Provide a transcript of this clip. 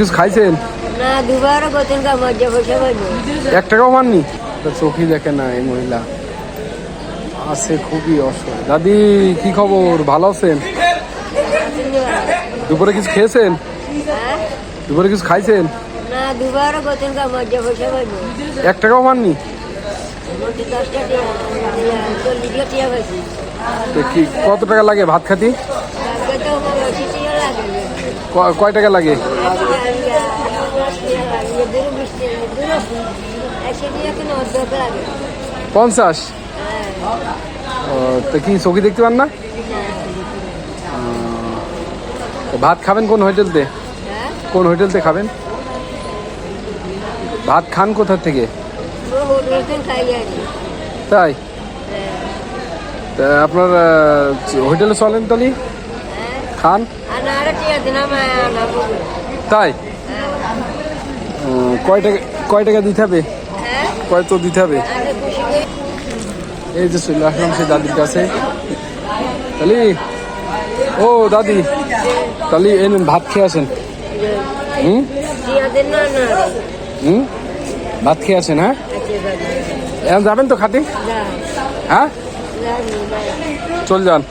কিছু খাইছেন? না, দুবার গোতন কা মজ্জা বসে বসে 1 টাকাও পাননি? তো চোখই দেখে না এই মহিলা আছে, খুবই অসহায়। দাদি কি খবর, ভালো আছেন? দুপুরে কিছু খেয়েছেন? দুপুরে কিছু খাইছেন? না, দুবার গোতন কা মজ্জা বসে বসে 1 টাকাও পাননি? মোটে 10 টাকা 40 টাকা বেশি তো কি কত টাকা লাগে ভাত খাতি? আগে তো বেশি টাকা লাগে। কয় টাকা লাগে? দূর বৃষ্টি দূর এসে দিয়ে কোনো অর্ধেক লাগে। 50? তো কি চোখে দেখতে পান না? তো ভাত খাবেন কোন হোটেলতে? কোন হোটেলতে খাবেন? ভাত খান কোথা থেকে? হোটেল খাই যায়নি। তাই? তা আপনার হোটেলে চলেন তাহলে খান। আর না আরে টিয়া দিনা মায়া না বলে। তাই? কয় টাকা দিতে হবে? কয় তো দিতে হবে? আরে খুশি করে এই যে চলে আসলাম সেই দাদির কাছে। তাহলে ও দাদি, তাহলে এই নিন, ভাত খেয়ে আসেন। টিয়া দিন না না হুম, ভাত খেয়ে আসেন। হ্যাঁ, আচ্ছা দাদা এখন যাবেন তো খাতে? যা হ্যাঁ, যা চল যান।